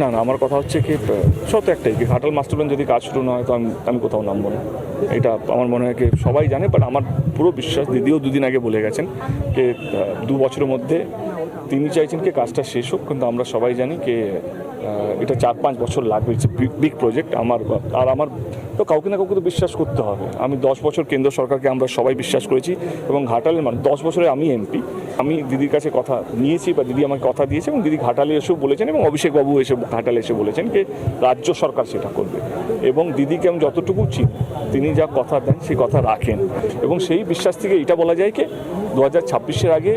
না না, আমার কথা হচ্ছে কি সত্য একটাই, কি ঘাটাল মাস্টার প্ল্যান যদি কাজ শুরু না হয় তো আমি কোথাও নামবো না। এটা আমার মনে হয় কি সবাই জানে, বাট আমার পুরো বিশ্বাস, দিদিও দুদিন আগে বলে গেছেন যে 2 বছরের মধ্যে তিনি চাইছেন কি কাজটা শেষ হোক, কিন্তু আমরা সবাই জানি কি এটা 4-5 বছর লাগবে। It's big project. আমার তো কাউকে না কাউকে তো বিশ্বাস করতে হবে। আমি 10 বছর কেন্দ্র সরকারকে আমরা সবাই বিশ্বাস করেছি, এবং ঘাটালের 10 বছরে আমি এমপি, আমি দিদির কাছে কথা নিয়েছি বা দিদি আমাকে কথা দিয়েছে, এবং দিদি ঘাটালে এসেও বলেছেন, এবং অভিষেকবাবু এসে ঘাটালে এসে বলেছেন যে রাজ্য সরকার সেটা করবে। এবং দিদিকে আমি যতটুকু চিনি, তিনি যা কথা দেন সেই কথা রাখেন, এবং সেই বিশ্বাস থেকে এটা বলা যায় কি 2026-এর আগে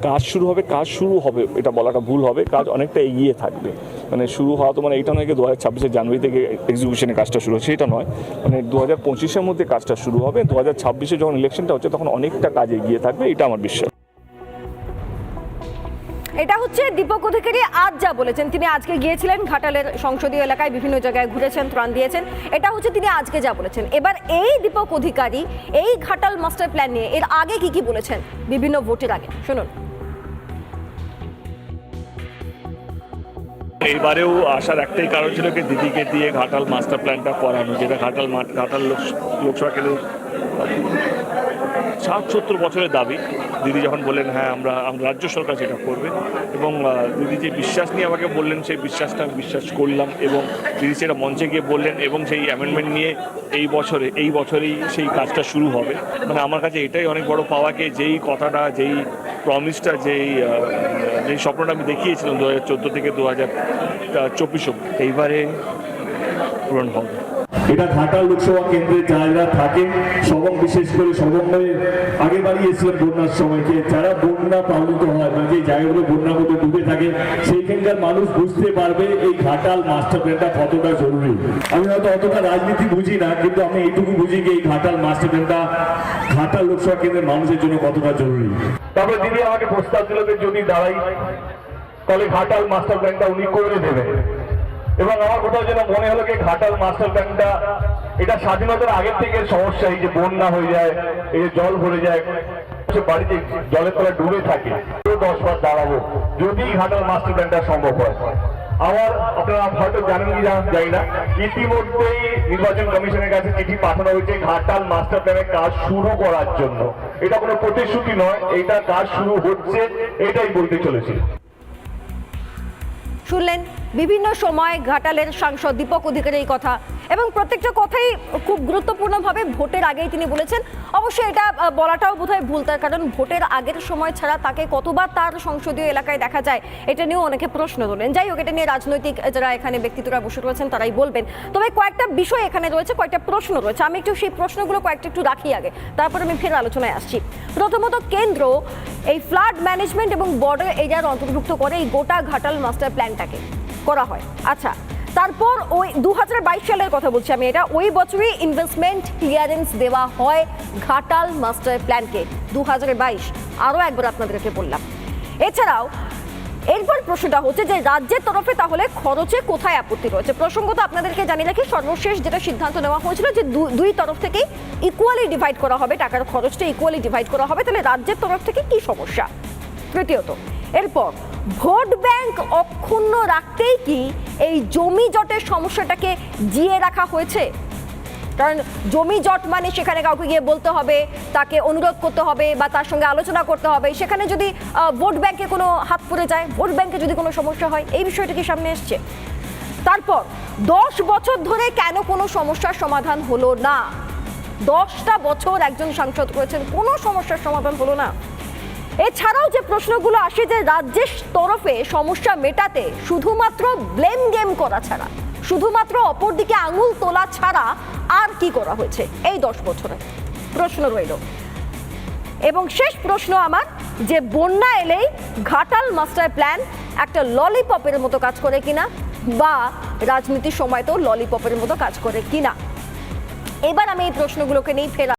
কাজ শুরু হবে এটা বলাটা ভুল হবে। কাজ অনেকটা এগিয়ে থাকবে, মানে শুরু হওয়া তো মানে এইটা নয় কি 2026-এর জানুয়ারি থেকে এক্সিকিউশনের কাজটা শুরু হচ্ছে, এটা নয়। মানে 2025-এর মধ্যে কাজটা শুরু হবে। 2026-এ যখন ইলেকশনটা হচ্ছে তখন অনেকটা কাজ এগিয়ে থাকবে, এটা আমার বিশ্বাস। এটা হচ্ছে দীপক অধিকারী আজ যা বলেছেন। তিনি আজকে গিয়েছিলেন ঘাটালের সংসদীয় এলাকায়, বিভিন্ন জায়গায় ঘুরেছেন, ত্রাণ দিয়েছেন। এটা হচ্ছে তিনি আজকে যা বলেছেন। এবার এই দীপক অধিকারী এই ঘাটাল মাস্টার প্ল্যান নিয়ে এর আগে কি বলেছেন বিভিন্ন ভোটের আগে, শুনুন। এইবারেও আসার একটাই কারণ ছিল কি দিদিকে দিয়ে ঘাটাল মাস্টার প্ল্যানটা করানো, যেটা ঘাটাল লোকসভা কেন্দ্র 60-70 বছরের দাবি। দিদি যখন বললেন হ্যাঁ আমরা রাজ্য সরকার সেটা করবে, এবং দিদি যে বিশ্বাস নিয়ে আমাকে বললেন সেই বিশ্বাসটা আমি বিশ্বাস করলাম, এবং দিদি সেটা মঞ্চে গিয়ে বললেন, এবং সেই অ্যামেন্ডমেন্ট নিয়ে এই বছরেই সেই কাজটা শুরু হবে। মানে আমার কাছে এটাই অনেক বড় পাওয়াকে, যেই কথাটা, যেই প্রমিসটা, যেই স্বপ্নটা আমি দেখিয়েছিলাম 2014 থেকে 2024 এইবারে পূরণ হবে। এটা ঘাটাল লোকসভা কেন্দ্রে যারা থাকে, সবং বিশেষ করে সবংয়ে আগে বাড়িয়েছিলেন বন্যার সময়কে, যারা বন্যা প্লাবিত হয়, মানে যে জায়গাগুলো বন্যার মধ্যে ডুবে থাকে, সেইখানকার মানুষ বুঝতে পারবে এই ঘাটাল মাস্টার প্ল্যানটা কতটা জরুরি। আমি হয়তো অতটা রাজনীতি বুঝি না, কিন্তু আমি এইটুকু বুঝি যে এই ঘাটাল মাস্টার প্ল্যানটা ঘাটাল লোকসভা কেন্দ্রের মানুষের জন্য কতটা জরুরি। তবে দিদি আমাকে প্রস্তাব দিল যে যদি দাঁড়াই তাহলে ঘাটাল মাস্টার প্ল্যানটা উনি করে দেবেন, এবং আমার কোথাও যেন মনে হলো যে ঘাটাল মাস্টার প্ল্যানটা এটা স্বাধীনতার আগের থেকে সমস্যা, এই যে বন্যা হয়ে যায়, এই যে জল ভরে যায়, বাড়িতে জলের তলায় ডুবে থাকে, 10 বার দাঁড়াবো যদি ঘাটাল মাস্টার প্ল্যানটা সম্ভব হয়। আমার আপনারা হয়তো জানেন কি জানি না, ইতিমধ্যেই নির্বাচন কমিশনের কাছে চিঠি পাঠানো হয়েছে ঘাটাল মাস্টার প্ল্যানের কাজ শুরু করার জন্য। এটা কোনো প্রতিশ্রুতি নয়, এটা কাজ শুরু হচ্ছে, এটাই বলতে চলেছি। শুনলেন বিভিন্ন সময় ঘাটালের সাংসদ দীপক অধিকারী এই কথা, এবং প্রত্যেকটা কথাই খুব গুরুত্বপূর্ণভাবে ভোটের আগেই তিনি বলেছেন। অবশ্যই এটা বলাটাও বোধহয় ভুল, তার কারণ ভোটের আগের সময় ছাড়া তাকে কতবার তার সংসদীয় এলাকায় দেখা যায় এটা নিয়েও অনেকে প্রশ্ন তোলেন। যাই হোক, এটা নিয়ে রাজনৈতিক যারা এখানে ব্যক্তিত্বরা বসে রয়েছেন তারাই বলবেন। তবে কয়েকটা বিষয় এখানে রয়েছে, কয়েকটা প্রশ্ন রয়েছে। আমি সেই প্রশ্নগুলো একটু রাখি আগে, তারপর আমি ফের আলোচনায় আসছি। প্রথমত, কেন্দ্র এই ফ্লাড ম্যানেজমেন্ট এবং বর্ডার এরিয়ার অন্তর্ভুক্ত করে এই গোটা ঘাটাল মাস্টার প্ল্যানটাকে করা হয়। আচ্ছা, তারপর ওই 2022 সালের কথা বলছি আমি, এটা ওই বছরই ইনভেস্টমেন্ট ক্লিয়ারেন্স দেওয়া হয় ঘাটাল মাস্টার প্ল্যানকে, 2022। আরও একবার আপনাদেরকে বললাম। এছাড়াও এরপর প্রশ্নটা হচ্ছে যে রাজ্যের তরফে তাহলে খরচে কোথায় আপত্তি রয়েছে। প্রসঙ্গত আপনাদেরকে জানিয়ে রাখি, সর্বশেষ যেটা সিদ্ধান্ত নেওয়া হয়েছিল যে দুই তরফ থেকেই ইকুয়ালি ডিভাইড করা হবে, টাকার খরচটা ইকুয়ালি ডিভাইড করা হবে। তাহলে রাজ্যের তরফ থেকে কি সমস্যা? তৃতীয়ত, এরপর ভোট ব্যাংক অক্ষুণ্ণ রাখতেই কি এই জমি জটের সমস্যাটাকে জিয়ে রাখা হয়েছে? কারণ জমি জট মানে সেখানে কাউকে গিয়ে বলতে হবে, তাকে অনুরোধ করতে হবে বা তার সঙ্গে আলোচনা করতে হবে। সেখানে যদি ভোট ব্যাংকে কোনো হাত পড়ে যায়, ভোট ব্যাংকে যদি কোনো সমস্যা হয়, এই বিষয়টা কি সামনে এসছে? তারপর 10 বছর ধরে কেন কোনো সমস্যার সমাধান হলো না? 10টা বছর একজন সাংসদ করেছেন, কোনো সমস্যার সমাধান হলো না। এছাড়াও যে প্রশ্নগুলো আসে যে রাজ্যের তরফে সমস্যা মেটাতে শুধুমাত্র ব্লেম গেম করা ছাড়া, শুধুমাত্র অপর দিকে আঙুল তোলা ছাড়া আর কি করা হয়েছে এই 10 বছরে, প্রশ্ন রইল। এবং শেষ প্রশ্ন আমার, যে বন্যা এলেই ঘাটাল মাস্টার প্ল্যান একটা ললিপপের মতো কাজ করে কিনা, বা রাজনীতির সময় তো ললিপপের মতো কাজ করে কিনা। এবার আমি এই প্রশ্নগুলোকে নিয়ে ফের